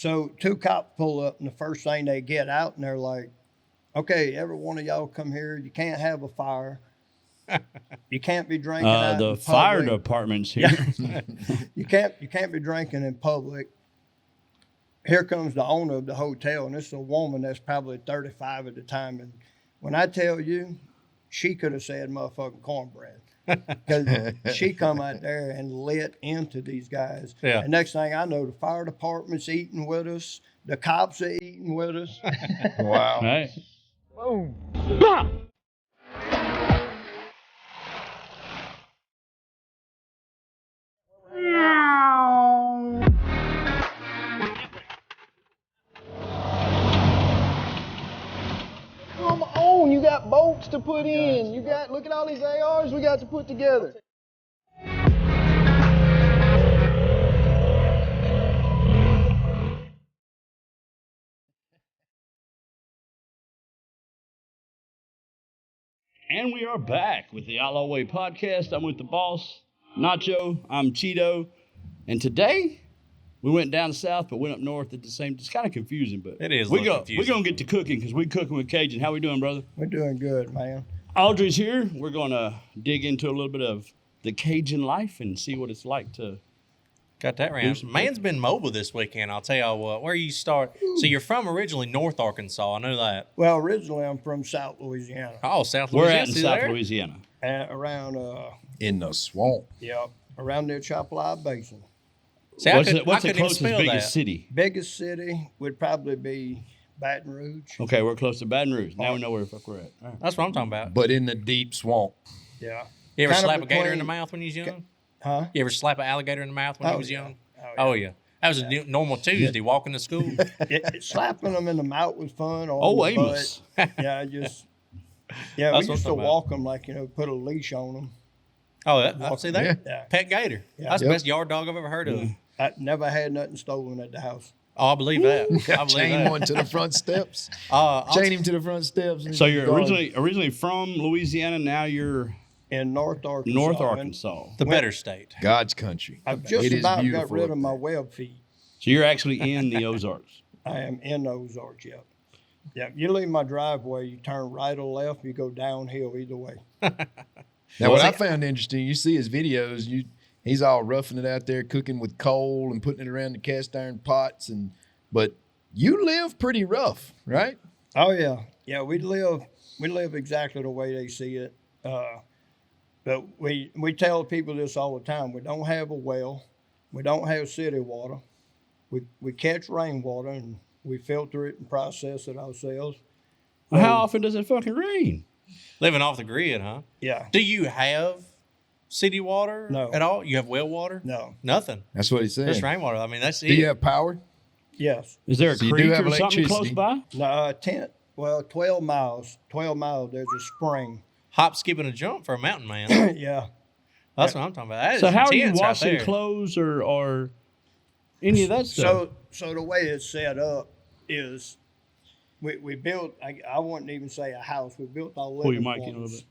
So 2 cops pull up, and the first thing they get out, and they're like, okay, every one of y'all come here. You can't have a fire. You can't be drinking out The in fire public. department's here. You can't be drinking in public. Here comes the owner of the hotel, and this is a woman that's probably 35 at the time. And when I tell you, she could have said motherfucking cornbread. Because she come out there and lit into these guys. Yeah. And next thing I know, the fire department's eating with us. The cops are eating with us. Wow. Right. Boom. Come on, you got bolts to put in. You got, look at all these ARs we got to put together. And we are back with the Outlaw Way Podcast. I'm with the boss, Nacho. I'm Cheeto. And today, we went down south, but went up north at the same time. It's kind of confusing, but It is a we're little going confusing. to get to cooking because we're cooking with Cajun. How we doing, brother? We're doing good, man. Audrey's here. We're going to dig into a little bit of the Cajun life and see what it's like to... Got that right. Man's been mobile this weekend, I'll tell y'all what. Where you start? So you're from originally North Arkansas. I know that. Well, originally I'm from South Louisiana. Oh, South We're Louisiana. at in see South there? Louisiana. Around, In the swamp. around near Chapelized Basin. See, I What's couldn't the even closest spell biggest that. city? Biggest city would probably be Baton Rouge. Okay, we're close to Baton Rouge. Now we know where the fuck we're at. All right. That's what I'm talking about. But in the deep swamp. Yeah. You ever Kinda slap a gator in the between- mouth when you was young? Huh? You ever slap an alligator in the mouth when you Oh, was yeah. young? Oh, Oh, yeah. That was a normal Tuesday walking to school. Slapping them in the mouth was fun. Or Oh, on the Amos. butt. Yeah, just. Yeah, That's we what used I'm to talking walk them like, put a leash on them. Oh, I see that? Yeah. Pet gator. Yeah. That's the Yep. best yard dog I've ever heard of. I never had nothing stolen at the house. Oh, I believe that. I believe Chain that. one to the front steps. I'll Chain him to the front steps. and So you're go on. originally from Louisiana. Now you're In North Arkansas. North and Arkansas. the better state. God's country. I've just It is about got beautiful rid up of my there. web feet. So you're actually in the Ozarks. I am in the Ozarks, yep. Yeah, you leave my driveway, you turn right or left, you go downhill either way. Now, what I found interesting, you see his videos. He's all roughing it out there, cooking with coal and putting it around the cast iron pots. But you live pretty rough, right? Oh yeah, yeah. We live exactly the way they see it. But we tell people this all the time. We don't have a well. We don't have city water. We catch rainwater and we filter it and process it ourselves. Well, how often does it fucking rain? Living off the grid, huh? Yeah. Do you have city water No. at all? You have well water? No. Nothing. That's what he's saying. Just rainwater. I mean, that's it. Do you have power? Yes. Is there a So you creek do have or something close electricity. by? No. 12 miles. 12 miles. There's a spring. Hop, skip, and a jump for a mountain man. Yeah. That's what I'm talking about. That is So how are you intense right washing there. clothes or any of that stuff? So the way it's set up is we built, I wouldn't even say a house. We built our Pull your living mic in a quarters.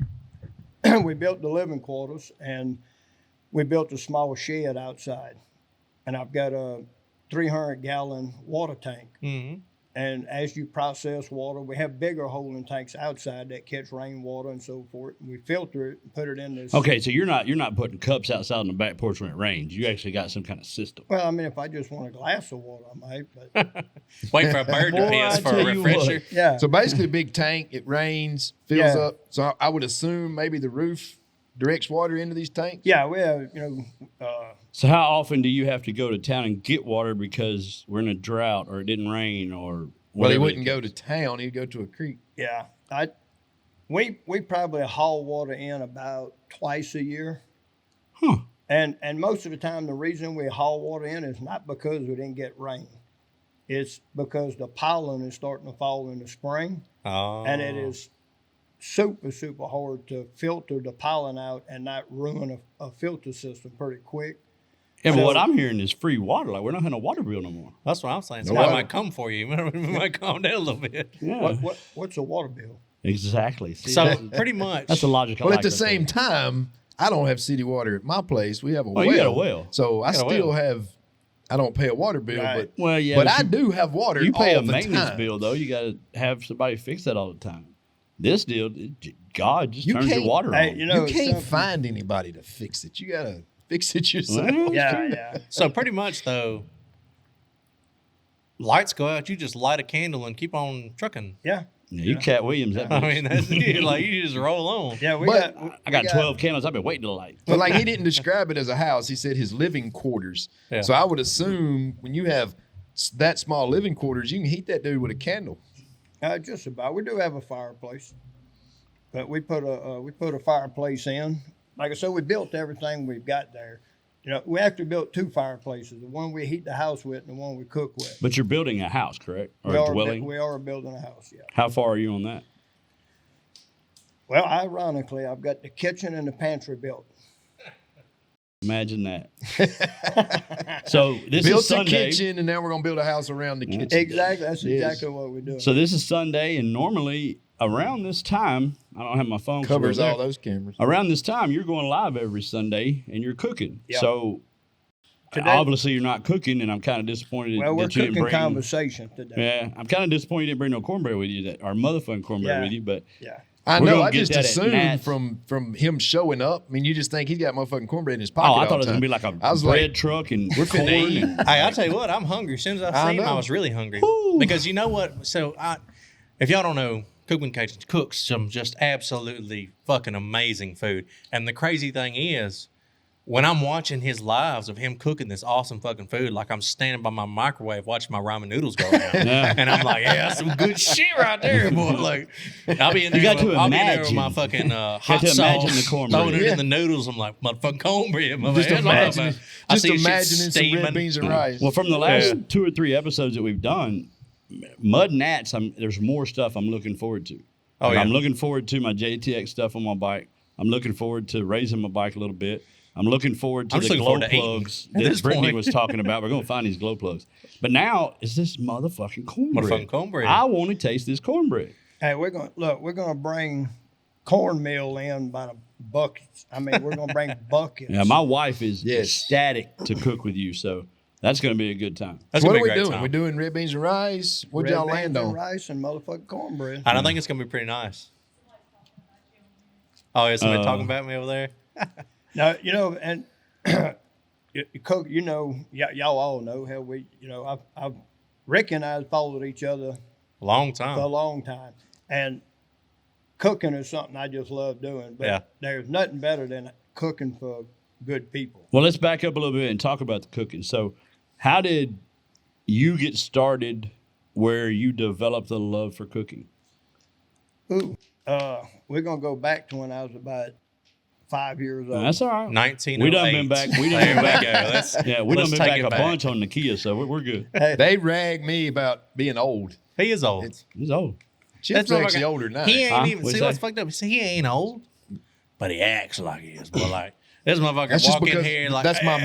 little We built the living quarters and we built a small shed outside. And I've got a 300-gallon water tank. Mhm. And as you process water, we have bigger holding tanks outside that catch rainwater and so forth. And we filter it and put it in this. Okay, so you're not putting cups outside on the back porch when it rains. You actually got some kind of system. Well, I mean, if I just want a glass of water, I might. But Wait for a bird to Boy, piss I for tell a you refresher. yeah. So basically, a big tank. It rains, fills Yeah. up. So I would assume maybe the roof directs water into these tanks. Yeah, we have, So how often do you have to go to town and get water because we're in a drought or it didn't rain or Well, he whatever wouldn't the go case? to town. He'd go to a creek. yeah. We probably haul water in about twice a year. Huh. And most of the time, the reason we haul water in is not because we didn't get rain. It's because the pollen is starting to fall in the spring, Oh. and it is super, super hard to filter the pollen out and not ruin a filter system pretty quick. Yeah, but So- what I'm hearing is free water. Like we're not having a water bill no more. That's what I'm saying. No Somebody water. might come for you. We might calm down a little bit. Yeah, What's a water bill? exactly. See, So that's- pretty much. that's the logic. I Well, like at the right same there. time, I don't have city water at my place. We have a Oh, well. you got a well. So I Got a still well. have I don't pay a water bill, Right. but Well, yeah, but but I do have water. You pay all a the maintenance time. bill though. You got to have somebody fix that all the time. This deal, God just You turns your can't- water Hey, on. you know, You can't something- find anybody to fix it. You gotta fix it yourself. Well, Yeah. So pretty much though, lights go out, you just light a candle and keep on trucking. Yeah. Yeah, you Cat Williams. That I bitch. mean, that's it. Like you just roll on. Yeah. But I got 12 candles. I've been waiting to light. But like he didn't describe it as a house. He said his living quarters. Yeah. So I would assume when you have that small living quarters, you can heat that dude with a candle. Just about. We do have a fireplace, but we put a fireplace in. Like I said, we built everything we've got there. You know, we actually built 2 fireplaces: the one we heat the house with, and the one we cook with. But you're building a house, correct? Or we a are, dwelling? we are building a house. Yeah. How far are you on that? Well, ironically, I've got the kitchen and the pantry built. Imagine that. So this Built is a Sunday. kitchen, and now we're gonna build a house around the kitchen. Exactly. That's Yes. exactly what we're doing. So this is Sunday, and normally around this time, I don't have my phone. so Covers we're there. all those cameras. Around this time, you're going live every Sunday, and you're cooking. Yeah. So Today- obviously you're not cooking, and I'm kind of disappointed well, we're that you didn't cooking bring. conversation today. Yeah, I'm kind of disappointed you didn't bring no cornbread with you, our motherfucking cornbread Yeah. with you. But Yeah. I We're know. gonna I get just that at assumed Nat's. from him showing up. I mean, you just think he's got motherfucking cornbread in his pocket. oh, I all thought it was the gonna time. be like a I was bread like, truck and we're finna corn eat. and- Hey, I'll tell you what, I'm hungry. As soon as I seen him, I know. was really hungry. Woo. Because you know what? So if y'all don't know, Cajun cooks some just absolutely fucking amazing food. And the crazy thing is, when I'm watching his lives of him cooking this awesome fucking food, like I'm standing by my microwave watching my ramen noodles go around. Yeah. And I'm like, yeah, that's some good shit right there, boy. Like, I'll be in there, You got to I'll be in there with imagine. my fucking hot to sauce, imagine the cornbread. throwing it Yeah. in the noodles. I'm like, motherfucking cornbread. My Just man. imagining, I just see shit imagining some steaming. red beans and rice. Well, from the last Yeah. 2 or 3 episodes that we've done, Mud Nats, there's more stuff I'm looking forward to. Oh, yeah. I'm looking forward to my JTX stuff on my bike. I'm looking forward to raising my bike a little bit. I'm looking forward to I'm just the looking glow forward to eating plugs at that this Brittany point. was talking about. We're going to find these glow plugs. But now, it's this motherfucking cornbread. Motherfucking cornbread. I want to taste this cornbread. Hey, we're gonna bring cornmeal in by the buckets. I mean, we're gonna bring buckets. Yeah, my wife is Yes. ecstatic to cook with you, so that's going to be a good time. That's What gonna are be we a great doing? time. We're doing red beans and rice. What'd Red y'all beans land and on? rice and motherfucking cornbread. And I think it's gonna be pretty nice. Oh, is somebody talking about me over there? Now, you know, and you cook. You know, y'all all know how we. You know, I've Rick and I followed each other Long for a time. long time, and cooking is something I just love doing. But Yeah. there's nothing better than cooking for good people. Well, let's back up a little bit and talk about the cooking. So, how did you get started where you developed the love for cooking? Ooh, we're gonna go back to when I was about 5 years old. That's all right. 1908. We done been back. We done There been we back. go. Let's, Yeah, we done let's been take back it a back. bunch on the Kia, so we're good. They rag me about being old. He is old. He's old. Chip's what actually I- older than I He am. ain't Huh? even. What'd See you what's say? fucked up? See, he ain't old, but he acts like he is. But like this motherfucker That's just walk in because here like that's my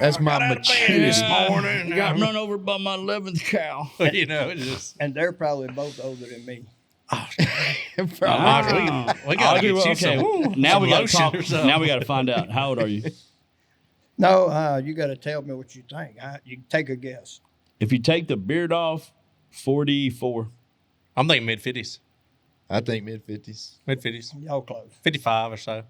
that's maturity. this morning. Got run over by my 11th cow. You know, it's just. And they're probably both older than me. Audrey, we gotta Audrey, get you okay. some. Now some we got to lotion talk. or something. Now we got to find out. How old are you? No, you got to tell me what you think. You take a guess. If you take the beard off, 44. I'm thinking mid-50s. I think mid-50s. Mid-50s. Y'all close. 55 or so.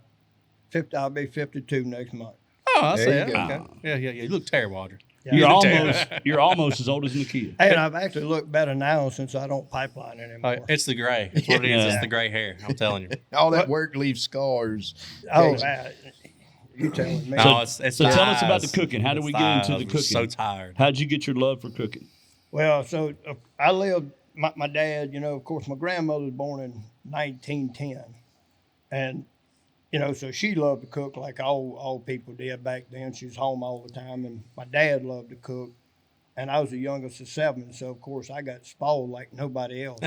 50. I'll be 52 next month. Oh, I There see you it. go. Okay. Yeah. You look terrible, Audrey. Yeah. You're almost as old as Nakia. Hey, and I've actually looked better now since I don't pipeline anymore. It's the gray. It's what it is. Yeah. It's the gray hair. I'm telling you. All that work leaves scars. Oh, Okay. you telling me? No, it's So tell us about the thighs. cooking. How did we It's get into thighs. the I'm so cooking? tired. How'd you get your love for cooking? Well, so I lived. My dad, you know, of course, my grandmother was born in 1910, and you know, so she loved to cook like all people did back then. She was home all the time, and my dad loved to cook. And I was the youngest of 7, so of course I got spoiled like nobody else.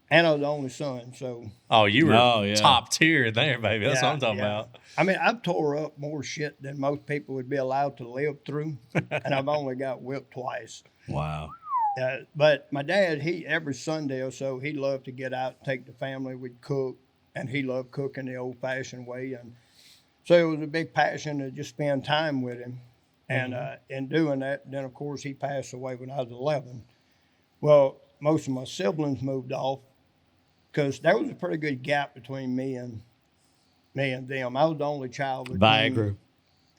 And I was the only son, so Oh, you were Oh, yeah. top tier there, baby. That's what I'm talking yeah. about. I mean, I've tore up more shit than most people would be allowed to live through, and I've only got whipped twice. Wow. But my dad, every Sunday or so, he loved to get out and take the family. We'd cook, and he loved cooking the old-fashioned way. And so it was a big passion to just spend time with him. And in doing that, then of course he passed away when I was 11. Well, most of my siblings moved off because there was a pretty good gap between me and them. I was the only child. Viagra.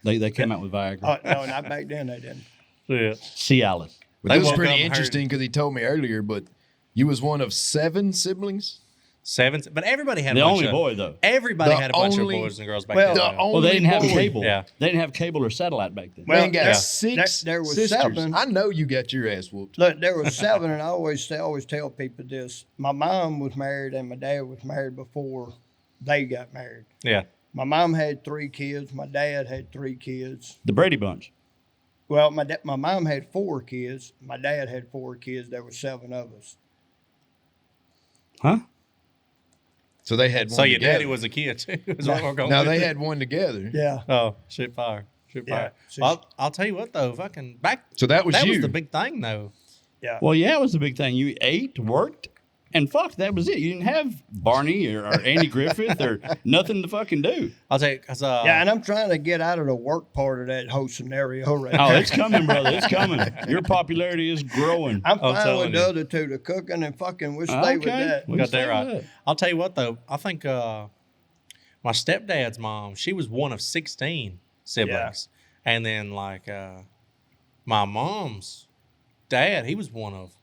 They came out with Viagra. No, not back then. They didn't. Yeah. Cialis. But They this was woke up pretty and interesting because he told me earlier, but you was one of 7 siblings? 7, but everybody had The a bunch only of, boy, though. Everybody The had a bunch only- of boys and girls back well, then. the Well, they didn't have Only boy. cable. Yeah. They didn't have cable or satellite back then. Well, Man got yeah. 6 there was sisters. 7. I know you got your ass whooped. Look, there were 7, and I always tell people this. My mom was married, and my dad was married before they got married. Yeah. My mom had 3 kids. My dad had 3 kids. The Brady Bunch. Well, my mom had 4 kids. My dad had 4 kids. There were 7 of us. Huh? So they had one So your together. daddy was a kid too. Is what we're going Now with. they had one together. Yeah. Oh, shit fire. Shit Yeah. fire. So Well, I'll tell you what though, fucking back. So that was that you. was the big thing though. Yeah. Well, yeah, it was the big thing. You ate, worked, and fuck, that was it. You didn't have Barney or Andy Griffith or nothing to fucking do. I'll tell you, cause Yeah, and I'm trying to get out of the work part of that whole scenario right Oh, now. it's coming, brother. It's coming. Your popularity is growing. I'm I'm fine telling with you. the other 2, the cooking and fucking. We'll stay with that. We got can say that right. I'll tell you what though, I think my stepdad's mom, she was one of 16 siblings, and then like my mom's dad, he was one of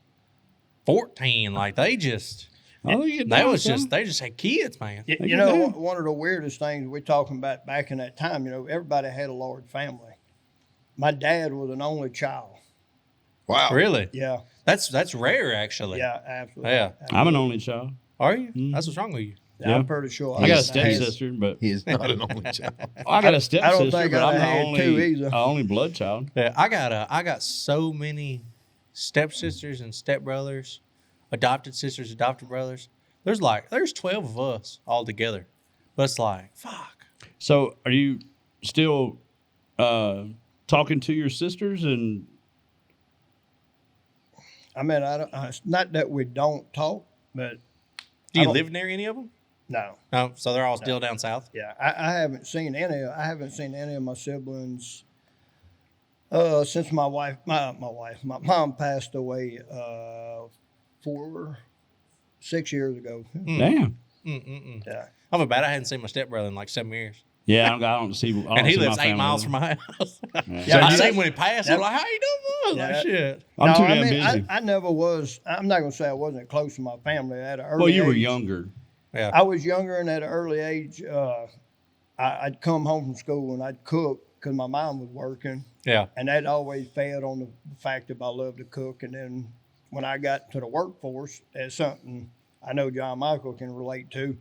14. Like they just. Oh, you get They down, was son. just they just had kids, man. You know, one of the weirdest things we're talking about back in that time, everybody had a large family. My dad was an only child. Wow. Really? Yeah. That's rare actually. Yeah, absolutely. Yeah. I'm an only child. Are you? That's what's wrong with you. Yeah, Yeah. I'm pretty sure. I got a had- stepsister, but He is not an only child. I got a I stepsister, don't think but I I'm had the 2 either. only blood child. Yeah, I got so many stepsisters and stepbrothers, adopted sisters, adopted brothers. There's 12 of us all together. But it's like, fuck. So, are you still talking to your sisters? And I mean, it's not that we don't talk, but Do you don't- live near any of them? no. No. So they're all still down south? Yeah, I haven't seen any. I haven't seen any of my siblings since my mom passed away 6 years ago. damn. Yeah. I feel bad. I hadn't seen my stepbrother in like 7 years. Yeah, I don't see. I don't And he see my lives 8 family miles either. from my house. Yeah, I you- seen when he passed. I'm like, how you doing? I was Yeah. like, shit. I'm too damn busy. I never was. I'm not gonna say I wasn't close to my family at an early. Well, you were age. younger. Yeah. I was younger, and at an early age, I'd come home from school and I'd cook because my mom was working, Yeah. and that always fed on the fact that I loved to cook. And then when I got to the workforce, as something I know John Michael can relate to,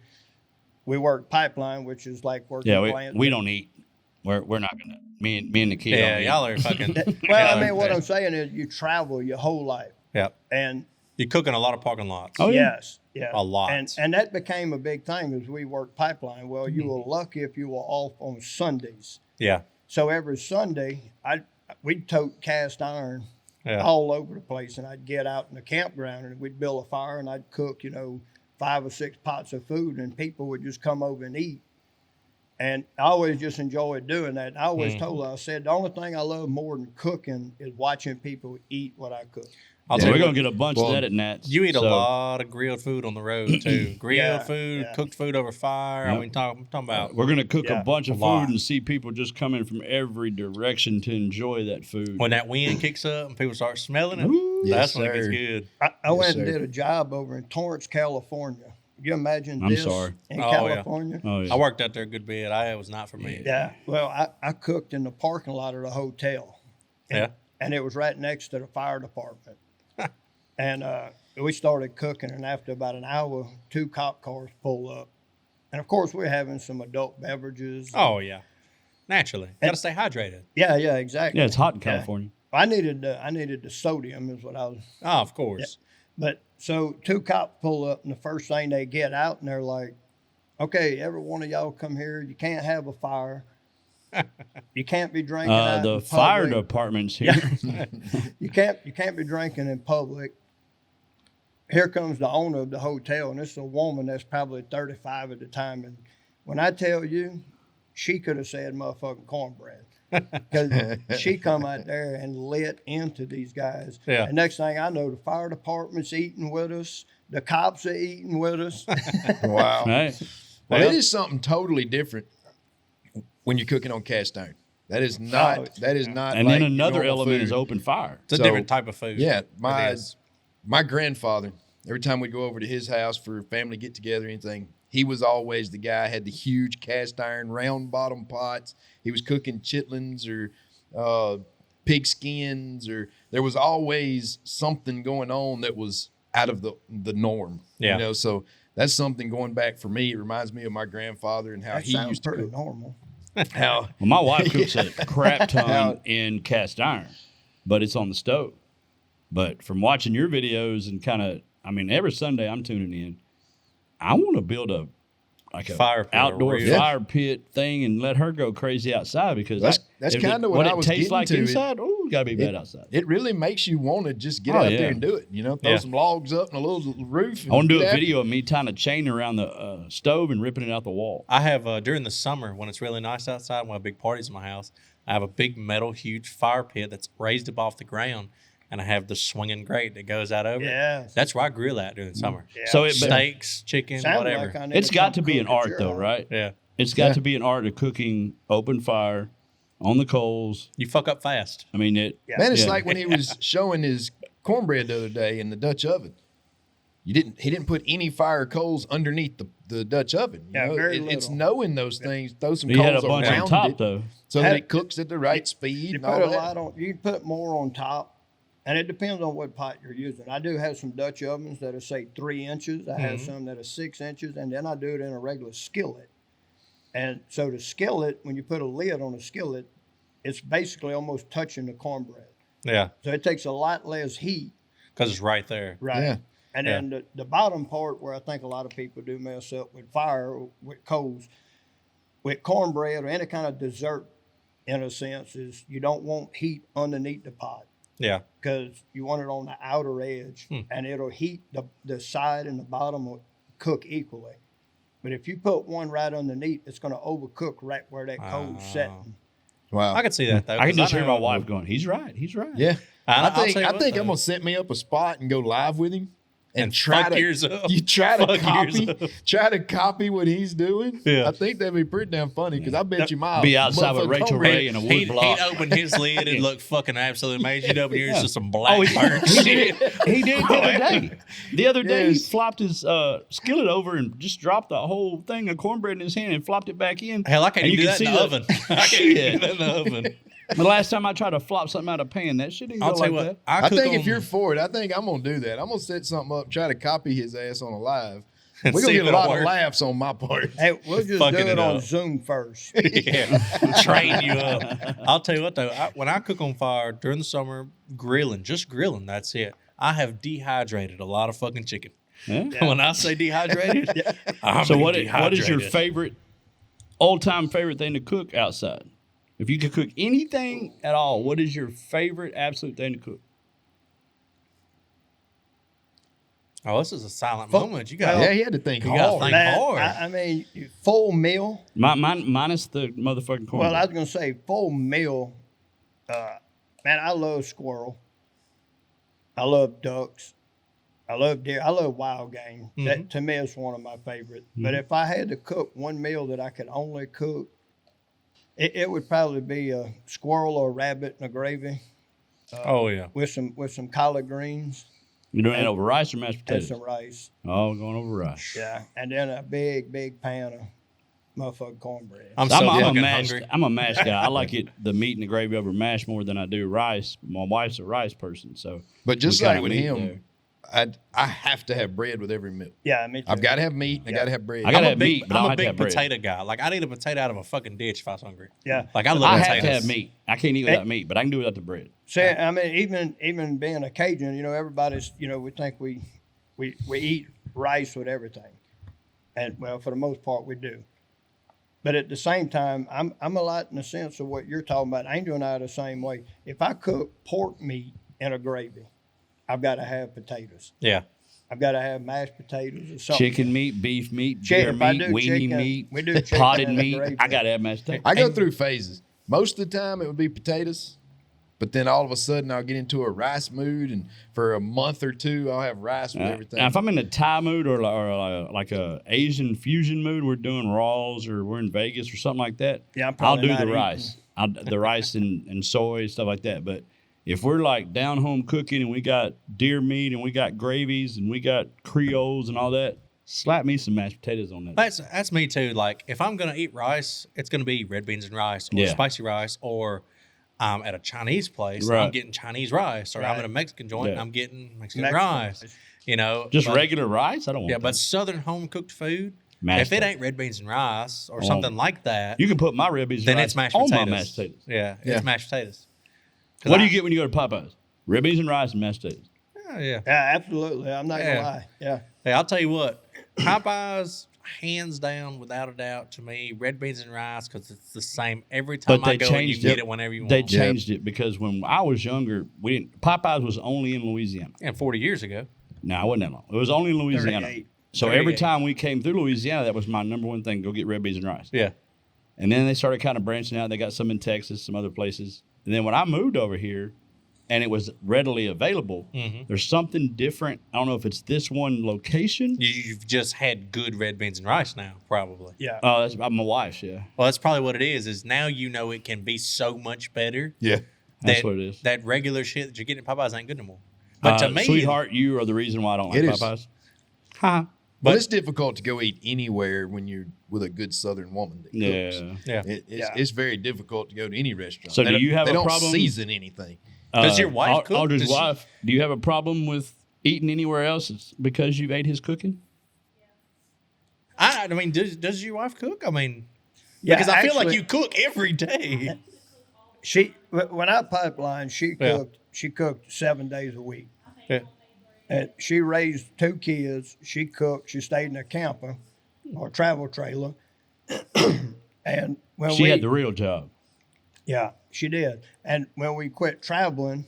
we worked pipeline, which is like working Yeah, plants. we don't eat. We're not gonna. Me and the kid. Yeah, don't eat. y'all are fucking. Well, y'all I mean, are- what I'm saying is you travel your whole life, Yeah. and You're cooking a lot of parking lots. Oh, yeah. yes, yeah, A lot. and that became a big thing as we worked pipeline. Well, you were lucky if you were off on Sundays. Yeah. So every Sunday, we'd tote cast iron Yeah. all over the place, and I'd get out in the campground and we'd build a fire and I'd cook, 5 or 6 pots of food, and people would just come over and eat. And I always just enjoyed doing that. And I always told her, I said, the only thing I love more than cooking is watching people eat what I cook. I'll Yeah, tell we're you gonna what, get a bunch well, of that at Nats. you eat a So, lot of grilled food on the road too. Grilled Yeah, food, yeah. cooked food over fire. Yep. I'm talking about. We're gonna cook Yeah, a bunch of a lot. food and see people just coming from every direction to enjoy that food. When that wind kicks up and people start smelling it, Ooh. that's Yes, when it gets sir. good. I went Yes, and sir. did a job over in Torrance, California. You imagine I'm this sorry. in Oh, yeah. California? Oh yeah. I worked out there a good bit. It was not for me. Yeah. Well, I cooked in the parking lot of the hotel. Yeah. And it was right next to the fire department. And we started cooking, and after about an hour, 2 cop cars pull up. And of course, we're having some adult beverages. Oh yeah. Naturally, got to stay hydrated. Yeah, exactly. Yeah, it's hot in Yeah. California. I needed the sodium is what I was. Oh, of course. But so 2 cops pull up, and the first thing they get out, and they're like, "Okay, every one of y'all come here. You can't have a fire. You can't be drinking out The in fire public. department's here. You can't be drinking in public." Here comes the owner of the hotel, and this is a woman that's probably 35 at the time. And when I tell you, she could have said motherfucking cornbread. because she come out there and lit into these guys. Yeah. And next thing I know, the fire department's eating with us. The cops are eating with us. Wow. Right. Well, Well- it is something totally different when you're cooking on cast iron. That is not. That is not. And like then another normal element food. is open fire. It's a So, different type of food. Yeah, It is. my grandfather. Every time we'd go over to his house for family get together, anything, he was always the guy. Had the huge cast iron round bottom pots. He was cooking chitlins or pig skins, or there was always something going on that was out of the norm. Yeah. You know, so that's something going back for me. It reminds me of my grandfather and how That he sounds used to pretty cook. normal. How Well, my wife cooks Yeah. a crap ton Now- in cast iron, but it's on the stove. But from watching your videos and kind of, I mean, every Sunday I'm tuning in. I want to build a Fire pit, outdoor a real- fire pit thing and let her go crazy outside because That's if kinda what I was it tastes getting like to. inside. Oh, gotta be bad outside. it really makes you want to just get Oh, out yeah. there and do it. You know, throw Yeah. some logs up and a little roof. I want to do get a after video of me tying a chain around the stove and ripping it out the wall. I have during the summer when it's really nice outside, when I have big parties in my house, I have a big metal, huge fire pit that's raised up off the ground, and I have the swinging grate that goes out over it. Yeah. That's where I grill at during the summer. Yeah. So it, Steaks, chicken, Sounds whatever. like I need it's got to come be an cook at art your though, house. right? Yeah. It's got Yeah. to be an art of cooking open fire on the coals. You fuck up fast. I mean, it. Yeah. Man, it's Yeah. like when he was showing his cornbread the other day in the Dutch oven. He didn't put any fire coals underneath the Dutch oven. You Yeah, know? very It's little. knowing those things. Throw some He had a coals bunch on around top it though. so that Had- it cooks at the right speed. You and put all a that. lot on. You put more on top, and it depends on what pot you're using. I do have some Dutch ovens that are say 3 inches. I have some that are 6 inches, and then I do it in a regular skillet. And so the skillet, when you put a lid on a skillet, it's basically almost touching the cornbread. Yeah. So it takes a lot less heat. Because it's right there. Right. Yeah. And Yeah. then the bottom part where I think a lot of people do mess up with fire, with coals, with cornbread or any kind of dessert, in a sense, is you don't want heat underneath the pot Yeah. because you want it on the outer edge and it'll heat the side and the bottom will cook equally. But if you put one right underneath, it's going to overcook right where that coal's setting. Wow. I can see that though. I can 'cause just hear know- my wife going, "He's right. He's right." Yeah. I'll I tell think you I'm what, going though. to set me up a spot and go live with him and fuck yours up. You try to Fuck yours copy up. what he's doing. Yeah. I think that'd be pretty damn funny because I bet you my Be outside with motherfucking Rachel cornbread- Ray and a wood He'd block. open his lid and look fucking absolutely amazing. You'd open yours Yeah. to some black he burnt shit. He did the other day. The other day, Yes. he flopped his skillet over and just dropped the whole thing of cornbread in his hand and flopped it back in. Hell, I can't And even you do can that in the see oven. I can't even do that in the oven. The last time I tried to flop something out of a pan, that shit didn't I'll go tell like you what. that. I cook think if on- you're for it, I think I'm gonna do that. I'm gonna set something up, try to copy his ass on a live. And We're gonna see get if a lot it'll of work. laughs on my part. Hey, we'll just do Fucking it it on up. Zoom first. Yeah, train you up. I'll tell you what though, when I cook on fire during the summer, just grilling, that's it. I have dehydrated a lot of fucking chicken. Yeah. When I say dehydrated, I So mean what is your dehydrated. favorite, all-time favorite thing to cook outside? If you could cook anything at all, what is your favorite absolute thing to cook? Oh, this is a silent moment. You got Yeah, he had to think You gotta hard. think Man, hard. I mean, full meal. Minus the motherfucking corn. Well, I was going to say full meal. Man, I love squirrel. I love ducks. I love deer. I love wild game. That to me is one of my favorite. But if I had to cook one meal that I could only cook, it would probably be a squirrel or a rabbit in a gravy Oh yeah. with some collard greens You're doing it over rice or mashed and potatoes? some rice. Oh, going over rice. Yeah, and then a big pan of motherfucking cornbread. I'm so I'm a fucking mashed. hungry. I'm a mash guy. I like the meat and the gravy over mash more than I do rice. My wife's a rice person, so. But just we kinda like with meet him, there. I have to have bread with every meal. Yeah, me too. I've got to have meat. And I got to have bread. I gotta I'm a have big, meat, but I I'm don't a have to big have bread. potato guy. Like I'd eat a potato out of a fucking ditch if I was hungry. Yeah. Like I love I potatoes. have to have meat. I can't eat without meat, but I can do without the bread. See, I mean, even being a Cajun, everybody's, we think we eat rice with everything, and well, for the most part, we do. But at the same time, I'm a lot in the sense of what you're talking about. I ain't doing that the same way. If I cook pork meat in a gravy, I've got to have potatoes. Yeah. I've got to have mashed potatoes or something. Chicken meat, beef meat, Chicken, deer if I meat, do weenie chicken, meat, we do chicken potted in the meat. gravy. I gotta have mashed potatoes. I go through phases. Most of the time it would be potatoes, but then all of a sudden I'll get into a rice mood, and for a month or two I'll have rice with everything. Now, if I'm in a Thai mood or like a Asian fusion mood, we're doing raws or we're in Vegas or something like that. Yeah, I'm I'll probably do not the eating. rice. The rice and soy, stuff like that. But if we're like down home cooking and we got deer meat and we got gravies and we got Creoles and all that, slap me some mashed potatoes on that. That's me too. Like if I'm gonna eat rice, it's gonna be red beans and rice, or spicy rice, or at a Chinese place, I'm getting Chinese rice, or I'm at a Mexican joint, and I'm getting Mexican rice. You know, just regular rice. I don't want. Yeah, that. but Southern home cooked food. Mashed If it ain't red beans and rice or something like that, you can put my red beans and then rice it's mashed on potatoes. my mashed potatoes. Yeah, it's mashed potatoes. What do you get when you go to Popeyes? Red beans and rice and mashed potatoes. Yeah. Yeah, absolutely. I'm not gonna lie. Yeah. Hey, I'll tell you what, Popeyes, hands down, without a doubt, to me, red beans and rice, because it's the same every time I go and you get it whenever you want. They changed it because when I was younger, Popeyes was only in Louisiana. And 40 years ago. No, it wasn't that long. It was only in Louisiana. 38. So every time we came through Louisiana, that was my number one thing, go get red beans and rice. Yeah. And then they started kind of branching out. They got some in Texas, some other places. And then when I moved over here and it was readily available, there's something different. I don't know if it's this one location. You've just had good red beans and rice now, probably. Yeah. Oh, that's my wife's, yeah. Well, that's probably what it is now you know it can be so much better. Yeah. That's what it is. That regular shit that you're getting at Popeyes ain't good no more. But to me, sweetheart, you are the reason why I don't like It is. Popeyes. Ha. But it's difficult to go eat anywhere when you're with a good Southern woman that cooks. Yeah. It's very difficult to go to any restaurant. So do you have they a don't problem? season anything. Does your wife cook? Audrey's Does she- wife, do you have a problem with eating anywhere else because you've ate his cooking? I mean, does your wife cook? I mean, Yeah, because I feel like actually- you cook every day. When I pipeline, she cooked. She cooked 7 days a week. Yeah. And she raised 2 kids. She cooked. She stayed in a camper or travel trailer. And when She had the real job. Yeah, she did. And when we quit traveling,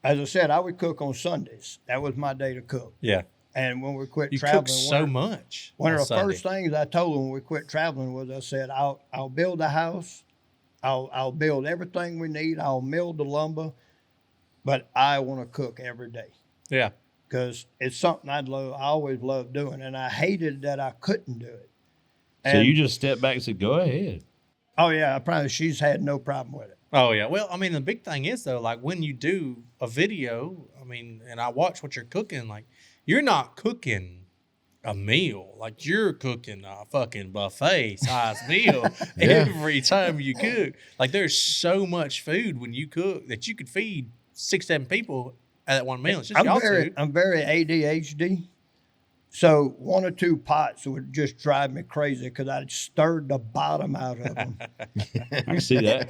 as I said, I would cook on Sundays. That was my day to cook. Yeah. And when we quit You traveling, cook so much. one of on the Sunday. first things I told her when we quit traveling was I said, I'll build a house. I'll build everything we need. I'll mill the lumber, but I want to cook every day Yeah. because it's something I always loved doing, and I hated that I couldn't do it. So And- you just stepped back and said, go ahead. Oh yeah, I promise she's had no problem with it. Oh yeah. Well, I mean, the big thing is though, like when you do a video, I mean, and I watch what you're cooking, like you're not cooking a meal, like you're cooking a fucking buffet size meal every time you cook. Like there's so much food when you cook that you could feed 6-7 people at that one meal. It's just y'all two. I'm very ADHD. So 1 or 2 pots would just drive me crazy because I'd stirred the bottom out of them. I can see that.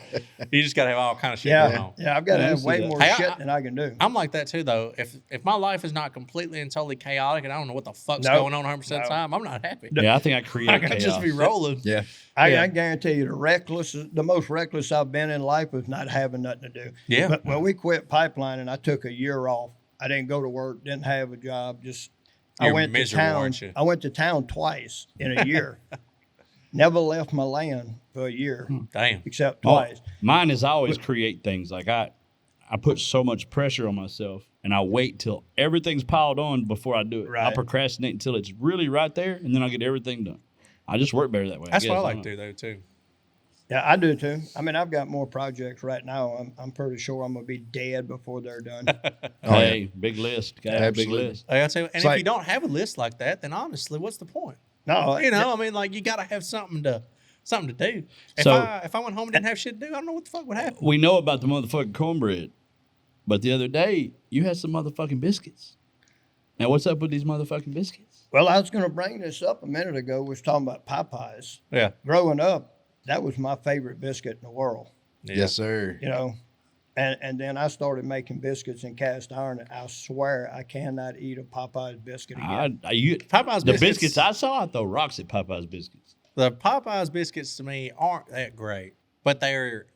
You just gotta have all kind of shit going on. Yeah, I've got to Yeah, I have see way that. more Hey, shit than I can do. I'm like that too, though. If my life is not completely and totally chaotic and I don't know what the fuck's No. going on 100% of the time, I'm not happy. Yeah, I think I create I can chaos. just be rolling. Yeah. I guarantee you the most reckless I've been in life was not having nothing to do. Yeah. But when we quit pipelining, I took a year off. I didn't go to work, didn't have a job, just I You're went to miserable, town. aren't you? I went to town twice in a year. Never left my land for a year, Damn. except Oh, twice. mine is I always create things. Like I put so much pressure on myself and I wait till everything's piled on before I do it. I Right. procrastinate until it's really right there and then I'll get everything done. I just work better that way. That's what I guess. like don't to know. do, though, too. Yeah, I do too. I mean, I've got more projects right now. I'm pretty sure I'm gonna be dead before they're done. Hey, big list. Gotta have a big Absolutely. list. Like I tell you, and It's if like- you don't have a list like that, then honestly, what's the point? No, You know, I mean, like you got to have something to do. If So- I went home and didn't have shit to do, I don't know what the fuck would happen. We know about the motherfucking cornbread, but the other day you had some motherfucking biscuits. Now what's up with these motherfucking biscuits? Well, I was gonna bring this up a minute ago. We was talking about Popeyes. Yeah. Growing up, that was my favorite biscuit in the world. Yes, sir. You know, and then I started making biscuits in cast iron. And I swear I cannot eat a Popeyes biscuit again. Popeyes the biscuits- biscuits I saw, I throw rocks at Popeyes biscuits. The Popeyes biscuits to me aren't that great, but they're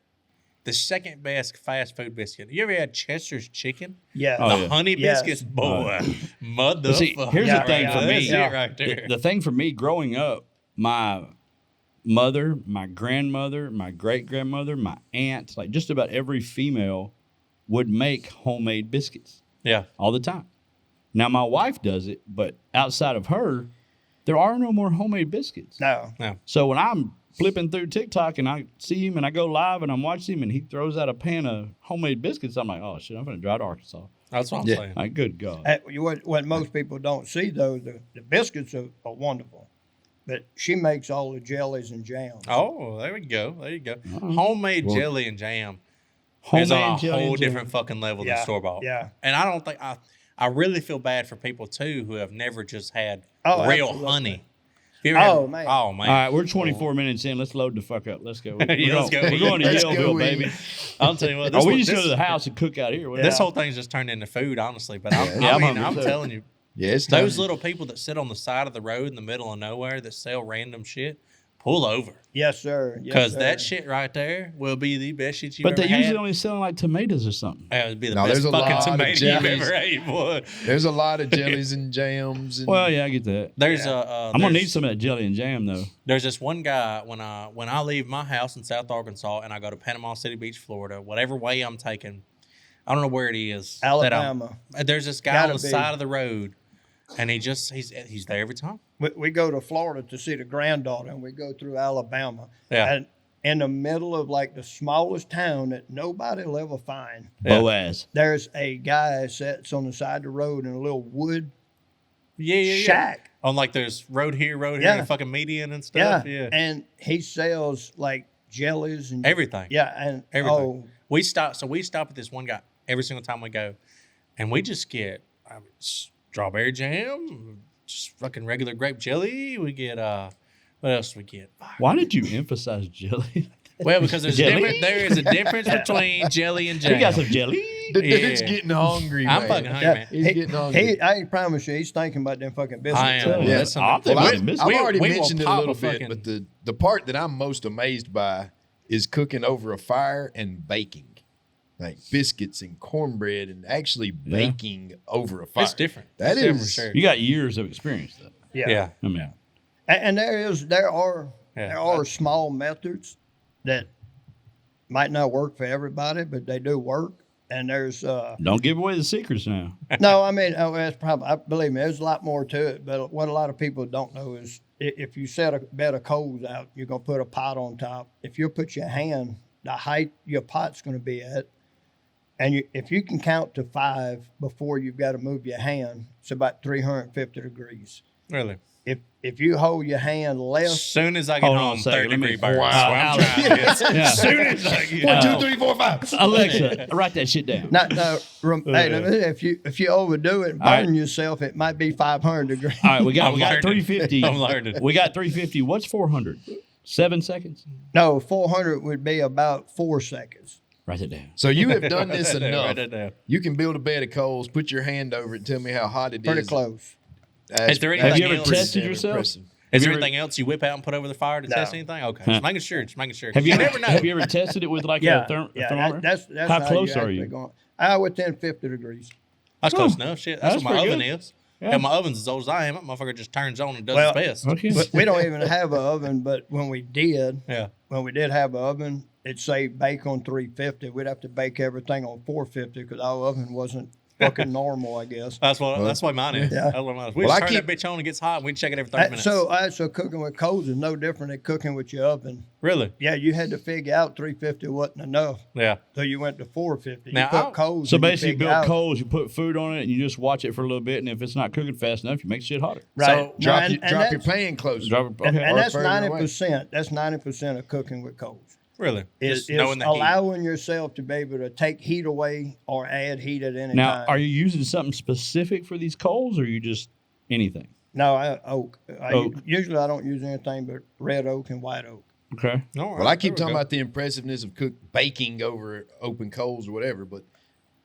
the second best fast food biscuit. You ever had Chester's chicken? Yeah. Oh, The yeah. honey Yes. biscuits, boy, But see, motherfucker. here's Yeah, the thing yeah, for that's me. it right there. The thing for me growing up, my mother, my grandmother, my great-grandmother, my aunt, like just about every female would make homemade biscuits. Yeah. All the time. Now, my wife does it, but outside of her, there are no more homemade biscuits. No. So when I'm flipping through TikTok and I see him and I go live and I'm watching him and he throws out a pan of homemade biscuits, I'm like, oh, shit, I'm going to drive to Arkansas. That's what I'm saying. Like, good God. What most people don't see, though, the biscuits are wonderful. But she makes all the jellies and jams. Oh, there we go. There you go. Uh-huh. Homemade jelly and jam is on a jelly whole and jam. different fucking level than store-bought. Yeah. And I don't think I really feel bad for people, too, who have never just had Oh, real absolutely. honey. Have you ever Man. Oh, man. All right, we're 24 minutes in. Let's load the fuck up. Let's go. Yeah, let's go. We're going to Let's go Yellville, eat. baby. I'll tell you what. Or we just go to the house and cook out here. This whole thing's just turned into food, honestly. But I'm hungry, I'm too. telling you, Yeah, it's time those to- little people that sit on the side of the road in the middle of nowhere that sell random shit, pull over. Yes, sir. Because that shit right there will be the best shit you've But ever they had. usually only selling like tomatoes or something. It would be the No, best there's a fucking lot of tomato you've jellies. ever ate, boy. There's a lot of jellies and jams. And Well, yeah, I get that. There's I'm going to need some of that jelly and jam, though. There's this one guy when I leave my house in South Arkansas and I go to Panama City Beach, Florida, whatever way I'm taking, I don't know where it is. Alabama. There's this guy Gotta on the be. side of the road, and he's there every time. We go to Florida to see the granddaughter, and we go through Alabama. Yeah. And in the middle of like the smallest town that nobody will ever find, Yeah. Boaz. there's a guy that sits on the side of the road in a little wood Yeah. shack. On like there's road here, Yeah. and fucking median and stuff. Yeah. And he sells like jellies and Everything. Yeah, and Everything. oh, We stop at this one guy every single time we go, and we just get strawberry jam, just fucking regular grape jelly. We get what else do we get? Why did you emphasize jelly? Well, because there is a difference between jelly and jam. You got some jelly? the dude's Yeah. getting hungry. I'm man. fucking hungry, yeah, man. He's getting hungry. I ain't promise you, he's thinking about them fucking biscuits. I am. too. Yeah. That's I'm something- thinking Well, about biscuits. I've We- already we will mentioned it a pop little a fucking- bit, but the part that I'm most amazed by is cooking over a fire and baking. Like biscuits and cornbread and actually baking over a fire. It's different. That It's different is- for sure. You got years of experience, though. Yeah. I mean, And there are small methods that might not work for everybody, but they do work. And there's don't give away the secrets now. no, I mean, that's probably, believe me, there's a lot more to it. But what a lot of people don't know is if you set a bed of coals out, you're going to put a pot on top. If you put your hand, the height your pot's going to be at, and if you can count to 5 before you've got to move your hand, it's about 350 degrees. Really. If you hold your hand As left, soon as I get Hold on home, a second, 30 let me- degree burns. Wow. That's what I'm trying to do. Yeah. As soon as I get 1, 2, home. 3, 4, 5. Alexa, write that shit down. hey, if you overdo it and All right. burn yourself, it might be 500 degrees. All right, we got I'm learning. 350. I'm learning. We got 350. What's 400? 7 seconds? No, 400 would be about 4 seconds. Write it down. So you have done this Write that down, enough. write that down. You can build a bed of coals, put your hand over it, and tell me how hot it is. Pretty close. Is there Have anything you ever else? tested yourself? Impressive. Is there Have you anything else you whip out and put over the fire to No. test anything? Okay, Huh. just making sure. Just making sure. Have you, never know. have you ever tested it with like a thermometer? That's How how close you are actually you? Going. Within 50 degrees. That's close enough. Shit, that's That's what my pretty oven good. is. Yeah. And my oven's as old as I am. That motherfucker just turns on and does Well, its best. Okay. We don't even have an oven, but when we did Yeah. have an oven, it'd say bake on 350. We'd have to bake everything on 450 because our oven wasn't fucking normal, I guess. That's why mine is. Yeah. That's what mine is. We Well, just I turn keep- that bitch on and it gets hot and we check it every 30 minutes. So cooking with coals is no different than cooking with your oven. Really? Yeah, you had to figure out 350 wasn't enough, Yeah. so you went to 450. Now, you put coals. So and you basically, you figure build out- coals, you put food on it, and you just watch it for a little bit. And if it's not cooking fast enough, you make shit hotter. Right. So, No, Drop, and- your, and drop your that's- pan closer. Drop it- And, okay. and Or that's further away. 90%. That's 90% of cooking with coals. Really? Is Just knowing the heat. allowing yourself to be able to take heat away or add heat at any Now, time. are you using something specific for these coals, or you just anything? No, oak. Oak. Usually I don't use anything but red oak and white oak. Okay. All right, Well, I keep there we talking go. about the impressiveness of baking over open coals or whatever, but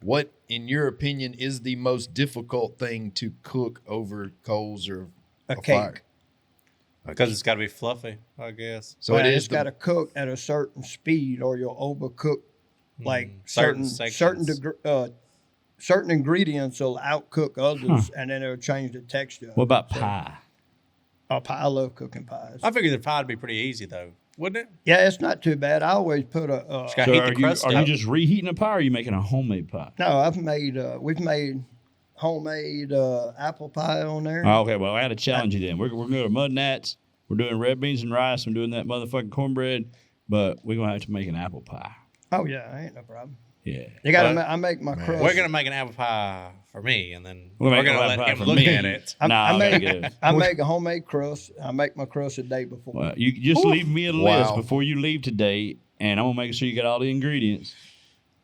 what, in your opinion, is the most difficult thing to cook over coals or A fire? cake. Because it's got to be fluffy, I guess. So Well, it it's is got to cook at a certain speed, or you'll overcook. Like certain certain sections. certain ingredients will outcook others, and then it'll change the texture. What about pie? Oh, pie. I love cooking pies. I figured the pie would be pretty easy though, wouldn't it? Yeah, it's not too bad. I always put a. Got So heat are the crust you up. just reheating a pie, or are you making a homemade pie? No, we've made homemade apple pie on there. Oh, okay, well, I had to challenge you then. We're going to go to Mud Nats. We're doing red beans and rice. I'm doing that motherfucking cornbread, but we're going to have to make an apple pie. Oh yeah, ain't no problem. Yeah. You got to. But- I make my crust. We're gonna make an apple pie for me, and then We're we're gonna gonna make let apple pie him for look me. at it. I make good. I make a homemade crust. I make my crust a day before. Well, you just leave me a list Wow. before you leave today, and I'm going to make sure you got all the ingredients.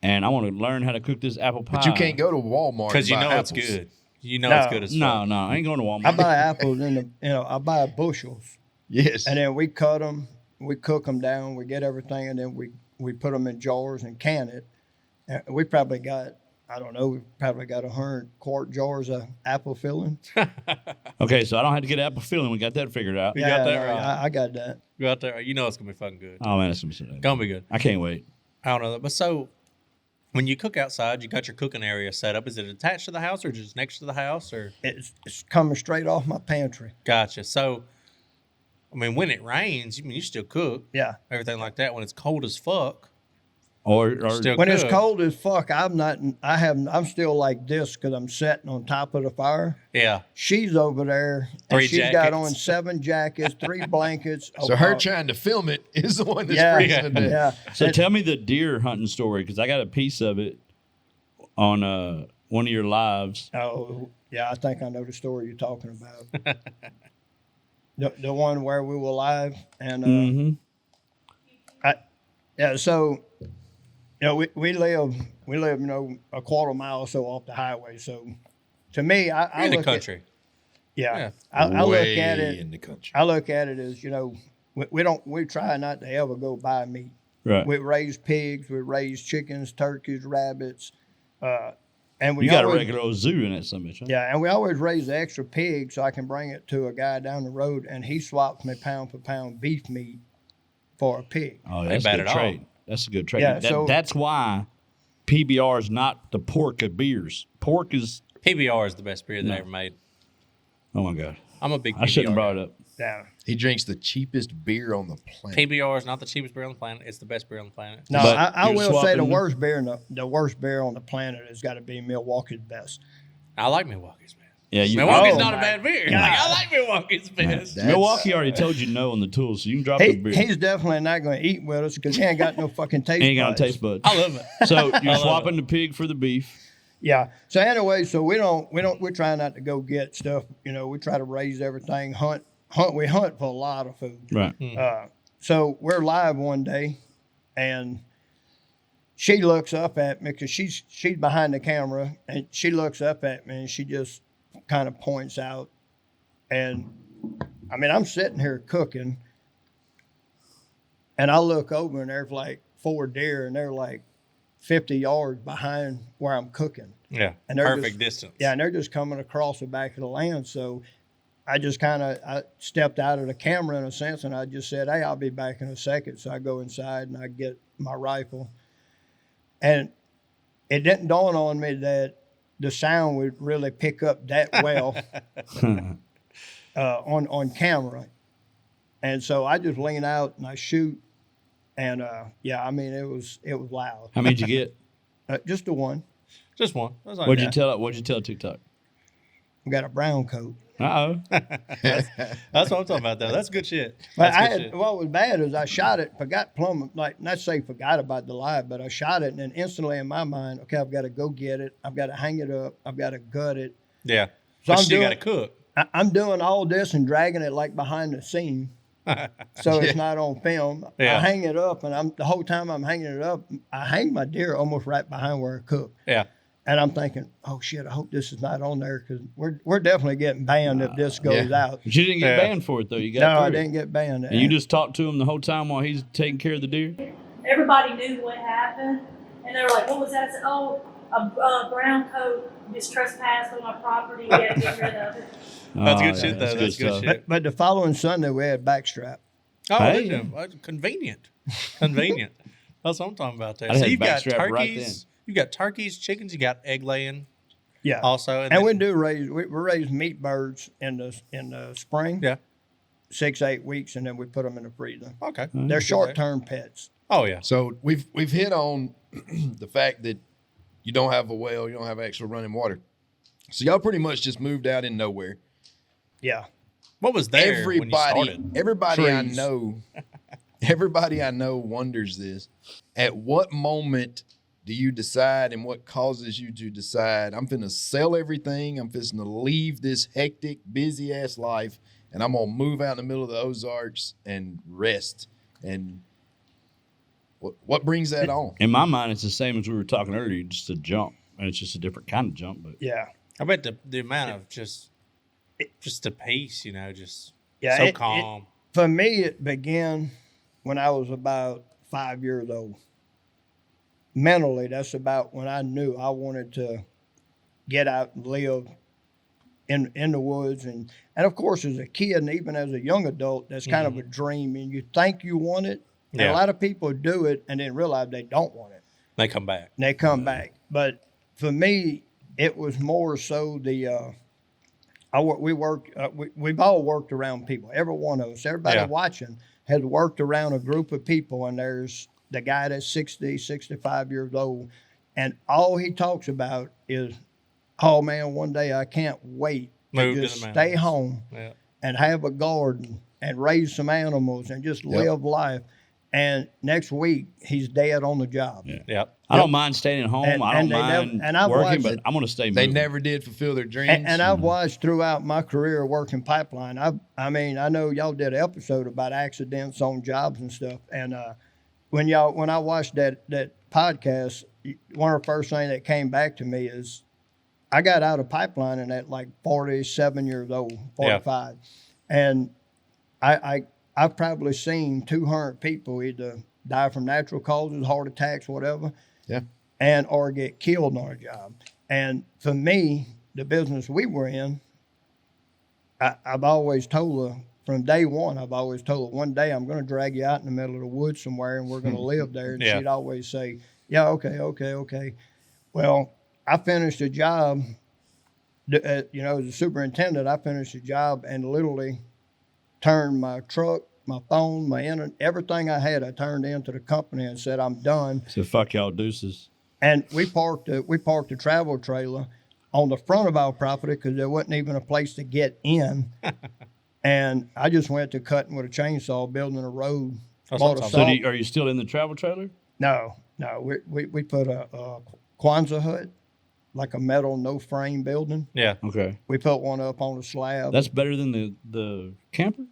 And I want to learn how to cook this apple pie. But you can't go to Walmart Because you and buy know apples. it's good. You know No. it's good as fuck. No, I ain't going to Walmart. I buy apples I buy bushels, Yes. and then we cut them, we cook them down, we get everything, and then we put them in jars and can it. And we probably got, I don't know, we probably got 100-quart jars of apple filling. Okay, so I don't have to get apple filling. We got that figured out. You got that no, right. I got that. Go out there. You know it's gonna be fucking good. Oh, man, that's going to be Gonna be good. I can't wait. I don't know that, but so when you cook outside, you got your cooking area set up. Is it attached to the house or just next to the house or? It's coming straight off my pantry. Gotcha. So, I mean, when it rains, you still cook Yeah. everything like that. When it's cold as fuck, Or still When it's cook. cold as fuck, I'm still like this because I'm sitting on top of the fire. Yeah. She's over there, and 3 she's got jackets. on 7 jackets, 3 blankets. So her trying to film it is the one that's yeah, freezing to death. yeah. So And- tell me the deer hunting story, because I got a piece of it on one of your lives. Oh, yeah, I think I know the story you're talking about. the one where we were live, and Mm-hmm. yeah, so we live a quarter mile or so off the highway. So to me, I in the look country. At, yeah, Yeah. I look Way at it. in the country. I look at it as we try not to ever go buy meat. Right. We raise pigs, we raise chickens, turkeys, rabbits, and we You got a always- regular old zoo in that summit, huh? Yeah, and we always raise the extra pig so I can bring it to a guy down the road, and he swaps me pound for pound beef meat for a pig. Oh, Ain't that's a bad good at all. trade. That's a good trade. Yeah, so- That's why PBR is not the pork of beers. Pork is, PBR is the best beer that I ever made. oh my God. I'm a big PBR I shouldn't have brought guy. it up. Yeah. He drinks the cheapest beer on the planet. PBR is not the cheapest beer on the planet. It's the best beer on the planet. No, But I you're will say the swapping- worst beer the worst beer on the planet has got to be Milwaukee's best. I like Milwaukee's, man. Yeah, you, Milwaukee's Oh, not a my bad beer. God. Like, I like Milwaukee's best. That's- Milwaukee already told you no on the tools, so you can drop the beer. He's definitely not going to eat with us because he ain't got no fucking taste. Ain't got no buds. taste buds. I love it. So you're love swapping the pig for the beef. Yeah. So anyway, so we try not to go get stuff. We try to raise everything. Hunt. We hunt for a lot of food. Right. So we're live one day, and she looks up at me because she's behind the camera, and she looks up at me and she just kind of points out, and I mean I'm sitting here cooking, and I look over and there's like 4 deer, and they're like 50 yards behind where I'm cooking. Yeah. And they're Perfect just- distance. Yeah, and they're just coming across the back of the land. So I just I stepped out of the camera in a sense, and I just said, "Hey, I'll be back in a second." So I go inside and I get my rifle, and it didn't dawn on me that the sound would really pick up that well on camera. And so I just lean out and I shoot, and yeah, I mean it was loud. How many did you get? Just the one. Just one. That's all What'd right. you tell TikTok? We got a brown coat. Uh-oh. That's what I'm talking about, though. That's good shit. But That's good shit. what was bad is I shot it, forgot plumb, like not say forgot about the live, but I shot it, and then instantly in my mind, okay, I've got to go get it, I've got to hang it up, I've got to gut it. Yeah. So But I'm you still doing- got to cook. I'm doing all this and dragging it like behind the scene, so it's not on film. Yeah. I hang it up, and the whole time I'm hanging it up, I hang my deer almost right behind where I cook. Yeah. And I'm thinking, oh shit, I hope this is not on there because we're definitely getting banned if this goes out. But you didn't get Yeah. banned for it, though. You got No, I through it. didn't get banned. And you just talked to him the whole time while he's taking care of the deer? Everybody knew what happened, and they were like, "What was that?" I said, "Oh, a brown coat just trespassed on my property. We had to get rid of it." That's Oh, good yeah, shit, though. That's good stuff. shit. But the following Sunday we had backstrap. Oh, Hey. yeah. Convenient. Convenient. That's what I'm talking about there. I So had you've got backstrap turkeys. right You've got turkeys, chickens. You got egg laying Yeah. also. And we do raise meat birds in the spring. Yeah. 6-8 weeks, and then we put them in the freezer. Okay. They're short-term pets. Oh yeah. So we've hit on the fact that you don't have a well, you don't have actual running water. So y'all pretty much just moved out in nowhere. Yeah. What was there when you started? Everybody I Trees. know, everybody I know wonders this. At what moment do you decide, and what causes you to decide, I'm finna sell everything, I'm finna leave this hectic, busy ass life, and I'm gonna move out in the middle of the Ozarks and rest? And what brings that on? In my mind, it's the same as we were talking earlier, just a jump. And it's just a different kind of jump. But Yeah. I bet the amount of just the peace, just Yeah, so calm. For me, it began when I was about 5 years old. Mentally, that's about when I knew I wanted to get out and live in the woods. And of course, as a kid and even as a young adult, that's kind of a dream. And you think you want it. And Yeah. a lot of people do it and then realize they don't want it. They come back. And they come back. But for me, it was more so we've all worked around people. Every one of us, everybody Yeah. watching has worked around a group of people, and there's the guy that's 60, 65 years old, and all he talks about is, oh man, one day I can't wait Move to to just the stay mountains. home Yeah. and have a garden and raise some animals and just live life. And next week, he's dead on the job. Yeah. Yep. I don't mind staying at home. And- I don't and they never- mind and I've working, watched but it. I'm going to stay They moving. never did fulfill their dreams. And I've watched throughout my career working pipeline. I know y'all did an episode about accidents on jobs and stuff. And when I watched that podcast, one of the first things that came back to me is I got out of pipelining at like 47 years old, 45. And I've probably seen 200 people either die from natural causes, heart attacks, whatever. Yeah. And or get killed on a job. And for me, the business we were in, I've always told her from day one, I've always told her one day I'm going to drag you out in the middle of the woods somewhere and we're going to live there. And Yeah. she'd always say, yeah, okay. Well, I finished a job, as a superintendent, I finished a job and literally turned my truck, my phone, my internet, everything I had, I turned into the company and said, I'm done. So fuck y'all deuces. And we parked a travel trailer on the front of our property because there wasn't even a place to get in. And I just went to cutting with a chainsaw, building a road. That's bought what a I'm So salt- are you still in the travel trailer? No. We put a Kwanzaa hut, like a metal, no frame building. Yeah. Okay. We put one up on a slab. That's better than the camper?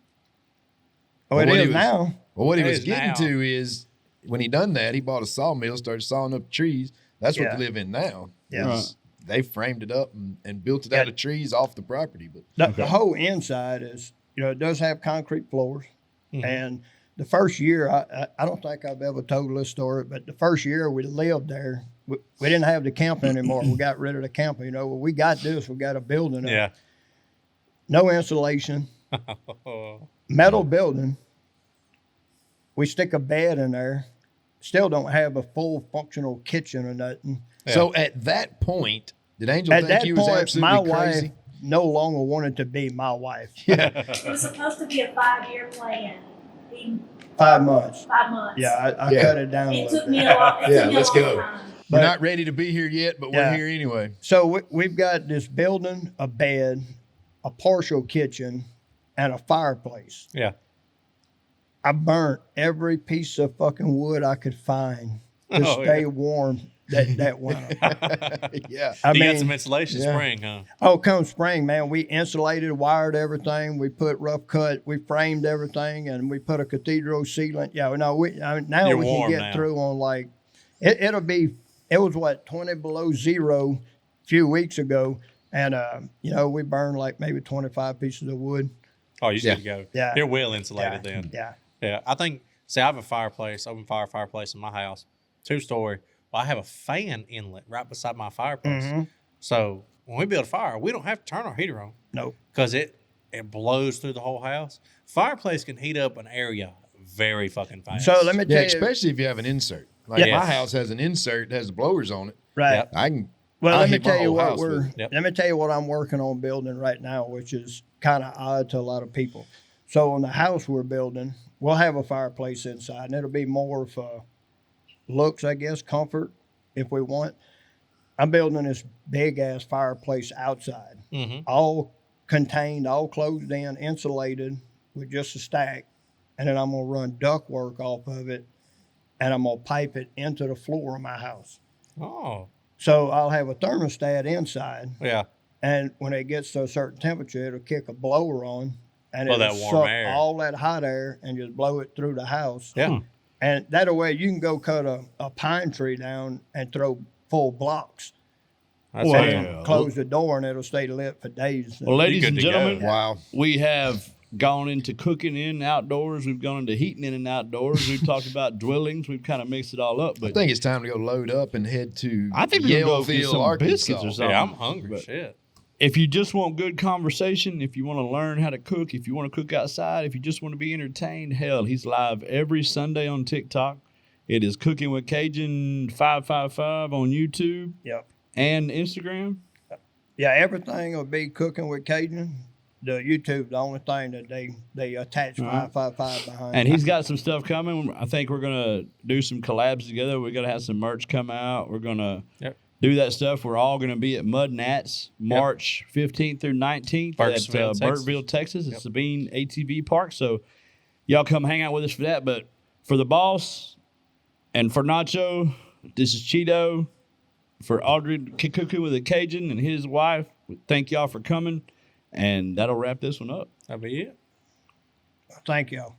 oh, it what he is was- now. Well, what he It was is getting now. to is when he done that, he bought a sawmill, started sawing up trees. That's what Yeah. they live in now. Yeah. Is They framed it up and built it out Yeah. of trees off the property. But The whole inside is, it does have concrete floors. Mhm. And the first year, I don't think I've ever told this story, but the first year we lived there, we didn't have the camper anymore. We got rid of the camper. Well, we got this. We got a building. Up. Yeah. No insulation, Oh. metal building. We stick a bed in there. Still don't have a full functional kitchen or nothing. Yeah. so at that point, did Angel At think that he was point, absolutely my crazy? wife no longer wanted to be my wife. It was supposed to be a 5-year plan. He, 5 months. 5 months. Yeah, I Yeah. cut it down a It little took me bit. a long, it Yeah, took me a let's long go. time. We're But- not ready to be here yet, but Yeah. we're here anyway. So we've got this building, a bed, a partial kitchen, and a fireplace. Yeah. I burnt every piece of fucking wood I could find to Oh, stay yeah. warm that winter. Yeah. I You got mean, some insulation yeah. spring, huh? come spring, man, we insulated, wired everything. We put rough cut, we framed everything, and we put a cathedral sealant. Yeah, now You're we can warm get now. through on like it was 20 below zero a few weeks ago, and we burned like maybe 25 pieces of wood. Oh, you just Yeah. good to go. Yeah. You're well insulated then. Yeah. Yeah. I think, see, I have a fireplace, open fire fireplace in my house, 2-story. Well, I have a fan inlet right beside my fireplace. Mhm. So when we build a fire, we don't have to turn our heater on Nope. because it blows through the whole house. Fireplace can heat up an area very fucking fast. So let me Yeah, tell you, especially if you have an insert. Like Yeah. my house has an insert that has the blowers on it. right? Yep. I can. Well, I'll let me heat my tell you whole what house with it. Yep. let me tell you what I'm working on building right now, which is kind of odd to a lot of people. So on the house we're building, we'll have a fireplace inside, and it'll be more for looks, I guess, comfort if we want. I'm building this big ass fireplace outside, all contained, all closed in, insulated with just a stack, and then I'm gonna run ductwork off of it, and I'm gonna pipe it into the floor of my house. Oh, So I'll have a thermostat inside, yeah. and when it gets to a certain temperature, it'll kick a blower on, and Blow it'll that warm suck air. all that hot air and just blow it through the house. Yeah. And that way you can go cut a pine tree down and throw full blocks. That's Well, awesome. yeah. Close the door and it'll stay lit for days. Well, ladies good and to go. gentlemen, Wow. we have gone into cooking in outdoors. We've gone into heating in and outdoors. We've talked about dwellings. We've kind of mixed it all up. I But think it's time to go load up and head to I think we're going to go get Yaleville, some Arkansas. biscuits or something. Yeah, I'm hungry. But Shit. if you just want good conversation, if you want to learn how to cook, if you want to cook outside, if you just want to be entertained, hell, he's live every Sunday on TikTok. It is Cooking with Cajun 555 on YouTube Yep. and Instagram. Yeah, everything will be Cooking with Cajun. The YouTube, the only thing that they attach 555 behind. And he's got some stuff coming. I think we're going to do some collabs together. We're going to have some merch come out. We're going to do that stuff. We're all going to be at Mud Nats March 15th through 19th at Burtville, Texas. It's Sabine ATV Park. So y'all come hang out with us for that. But for the boss and for Nacho, this is Cheeto. For Audrey Cooking with a Cajun and his wife, thank y'all for coming. And that'll wrap this one up. That'll be it. Thank y'all.